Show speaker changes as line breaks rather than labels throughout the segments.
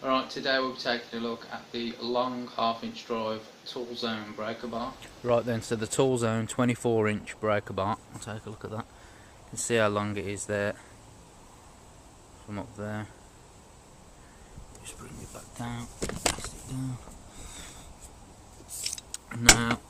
Alright, today we'll be taking a look at the long half-inch drive Toolzone breaker bar. Right then, so the Toolzone 24-inch breaker bar. I'll take a look at that. You can see how long it is there from up there. Just bring it back down, rest it down. Now,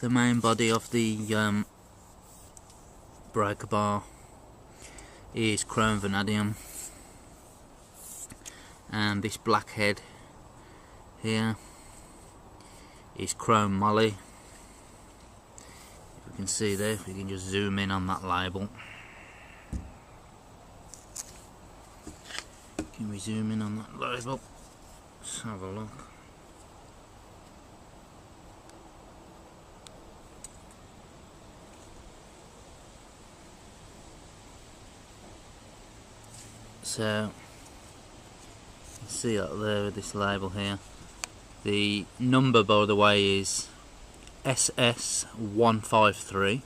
the main body of the breaker bar is Chrome Vanadium, and this black head here is Chrome Moly. If we can see there, if we can just zoom in on that label. Can we zoom in on that label? Let's have a look. So, you can see up there with this label here. The number, by the way, is SS153.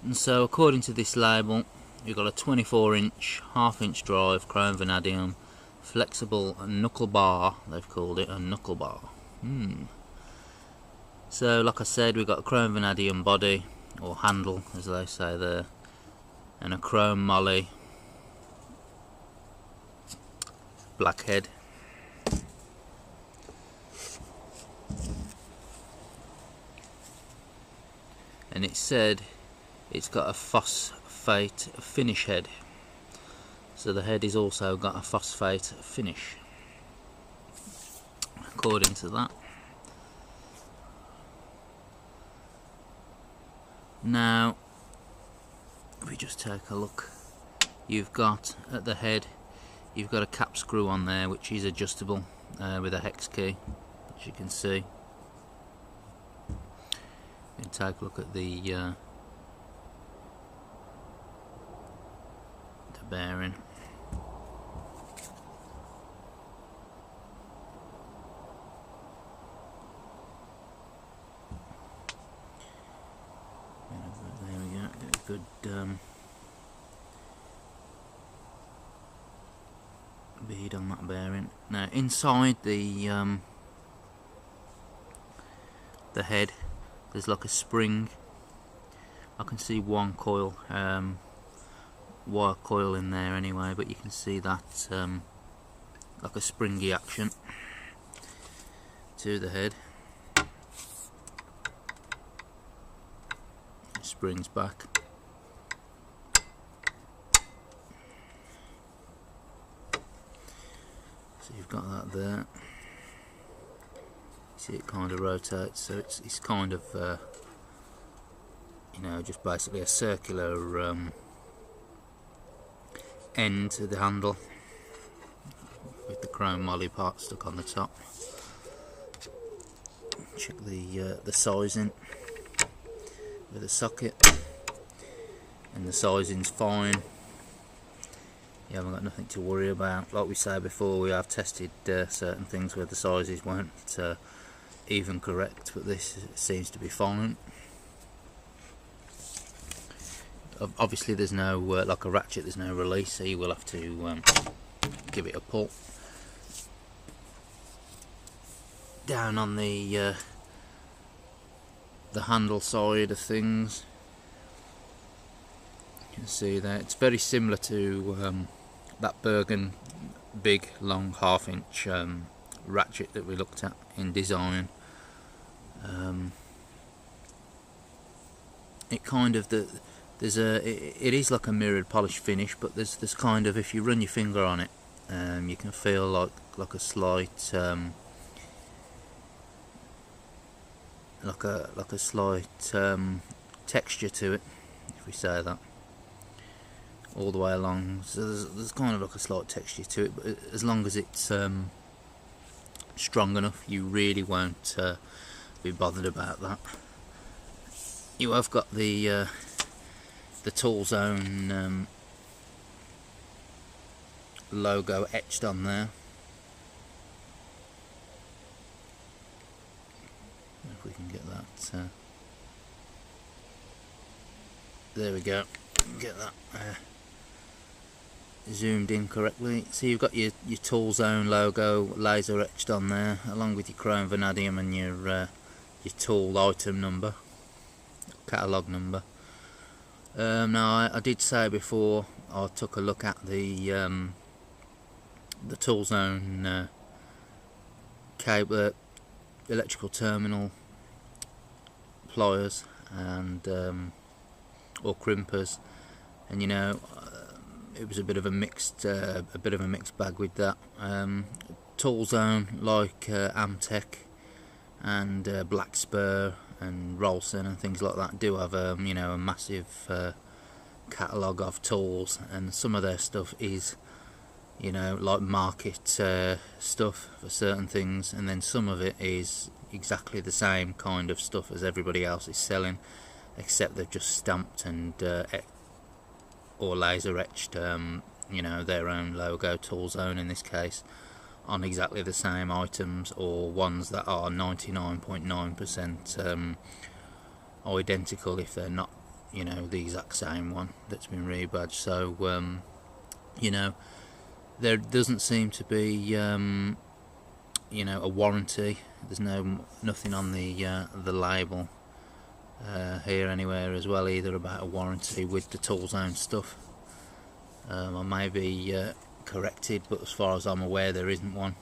And so, according to this label, you've got a 24-inch, half-inch drive, Chrome Vanadium, flexible knuckle bar. They've called it a knuckle bar. So, like I said, we've got a Chrome Vanadium body, or handle, as they say there, and a Chrome Moly black head. And it said it's got a phosphate finish head, so the head is also got a phosphate finish according to that. Now, if we just take a look, you've got at the head, you've got a cap screw on there which is adjustable with a hex key, as you can see. You can take a look at the bearing. There we go, get a good bead on that bearing. Now inside the head, there's like a spring. I can see one coil, wire coil in there anyway, but you can see that like a springy action to the head. It springs back. So you've got that there. You see it kind of rotates, so it's kind of you know, just basically a circular end to the handle with the Chrome Moly part stuck on the top. Check the sizing with the socket, and the sizing's fine. You haven't got nothing to worry about. Like we said before, we have tested certain things where the sizes weren't even correct, but this seems to be fine. Obviously there's no, like a ratchet, there's no release, so you will have to give it a pull. Down on the handle side of things, you can see that it's very similar to that Bergen big long half-inch ratchet that we looked at in design. It kind of it is like a mirrored polish finish, but there's kind of, if you run your finger on it, you can feel like a slight like a slight texture to it, if we say that, all the way along. So there's kind of like a slight texture to it, but as long as it's strong enough, you really won't be bothered about that. You have got the Toolzone logo etched on there. If we can get that there we go, get that zoomed in correctly. So you've got your Toolzone logo laser etched on there, along with your Chrome Vanadium and your tool item number, catalogue number. Now I did say before I took a look at the Toolzone cable, electrical terminal pliers and or crimpers, and you know, it was a bit of a mixed bag with that. Toolzone, like Amtech and Black Spur and Rolson and things like that, do have you know, a massive catalogue of tools, and some of their stuff is, you know, like market stuff for certain things, and then some of it is exactly the same kind of stuff as everybody else is selling, except they've just stamped and or laser etched you know, their own logo, Toolzone in this case, on exactly the same items, or ones that are 99.9% identical if they're not, you know, the exact same one that's been rebadged. So you know, there doesn't seem to be you know, a warranty. There's nothing on the label here anywhere as well either about a warranty with the Toolzone stuff. I may be corrected, but as far as I'm aware there isn't one.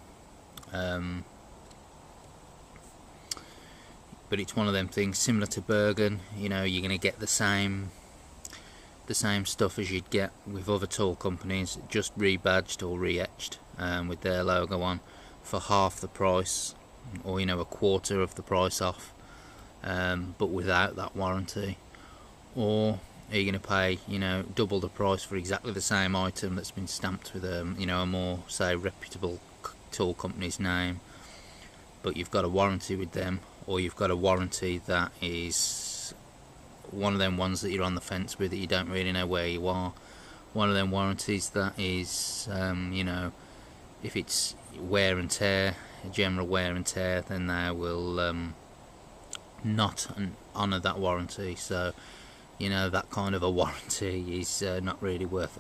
But it's one of them things similar to Bergen. You know, you're going to get the same stuff as you'd get with other tool companies, just rebadged or re-etched with their logo on, for half the price, or you know, a quarter of the price off, but without that warranty. Or are you going to pay, you know, double the price for exactly the same item that's been stamped with you know, a more, say, reputable tool company's name, but you've got a warranty with them, or you've got a warranty that is one of them ones that you're on the fence with, that you don't really know where you are. One of them warranties that is you know, if it's wear and tear, general wear and tear, then they will not honour that warranty. So you know, that kind of a warranty is not really worth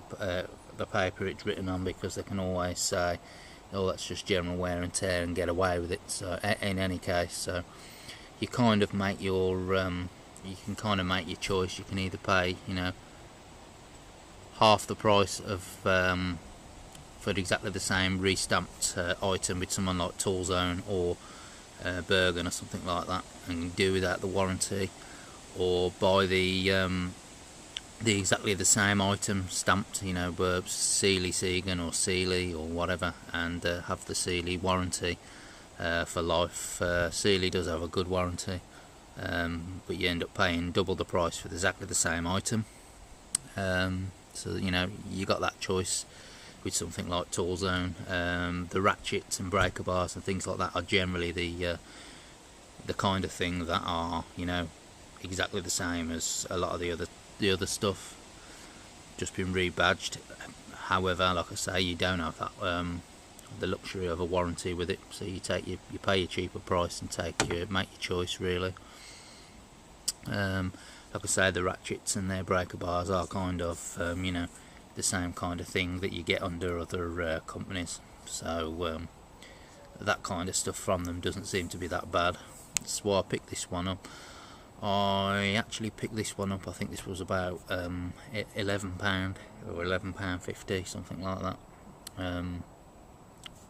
the paper it's written on, because they can always say, oh, that's just general wear and tear, and get away with it. So in any case, so you kind of make your you can kind of make your choice. You can either pay, you know, half the price of for exactly the same restamped item with someone like Toolzone or Bergen or something like that, and do without the warranty, or buy the exactly the same item stamped, you know, Sealy Segan or Sealy or whatever, and have the Sealy warranty for life. Sealy does have a good warranty, but you end up paying double the price for exactly the same item. So you know, you got that choice with something like Toolzone. The ratchets and breaker bars and things like that are generally the kind of thing that are, you know, exactly the same as a lot of the other stuff, just been rebadged. However, like I say, you don't have that the luxury of a warranty with it, so you pay your cheaper price and make your choice really. Like I say, the ratchets and their breaker bars are kind of you know, the same kind of thing that you get under other companies, so that kind of stuff from them doesn't seem to be that bad. That's why I picked this one up. I actually picked this one up, I think this was about £11 or £11.50, something like that.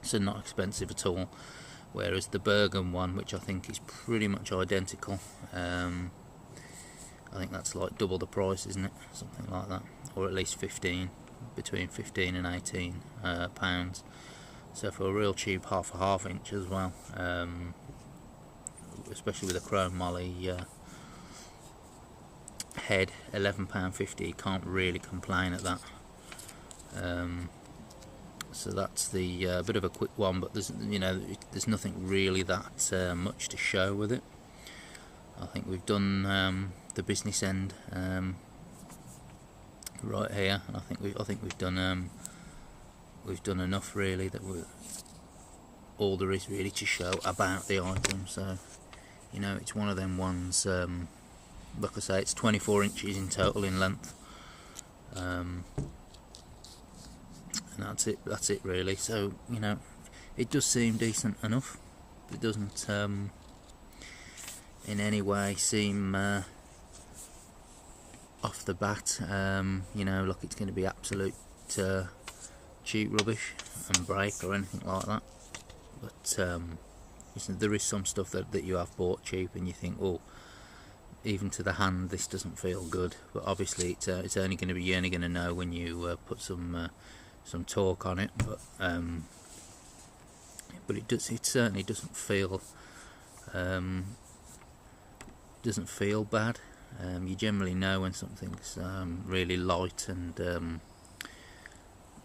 So not expensive at all, whereas the Bergen one, which I think is pretty much identical, I think that's like double the price, isn't it? Something like that, or at least between 15 and 18 pounds. So for a real cheap half inch as well, especially with a Chrome Moly head, £11.50, can't really complain at that. So that's the bit of a quick one, but there's, you know, there's nothing really that much to show with it. I think we've done the business end right here, and I think we've done enough really, that all there is really to show about the item. So you know, it's one of them ones like I say, it's 24 inches in total in length, and that's it really. So, you know, it does seem decent enough. It doesn't in any way seem off the bat, you know, like it's going to be absolute cheap rubbish and break or anything like that. But there is some stuff that you have bought cheap and you think, oh, even to the hand this doesn't feel good. But obviously it's only going to be, you're only going to know when you put some torque on it. But it certainly doesn't feel bad. You generally know when something's really light, and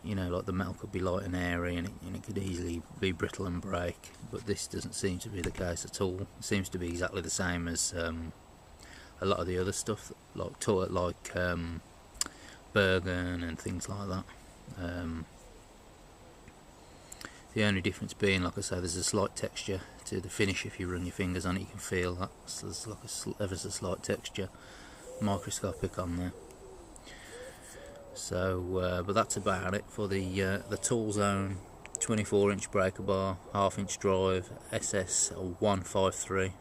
you know, like the metal could be light and airy, and it could easily be brittle and break. But this doesn't seem to be the case at all. It seems to be exactly the same as a lot of the other stuff, like Bergen and things like that. The only difference being, like I say, there's a slight texture to the finish. If you run your fingers on it, you can feel that. So there's like ever so slight texture, microscopic on there. So, but that's about it for the Toolzone 24-inch breaker bar, half-inch drive, SS153.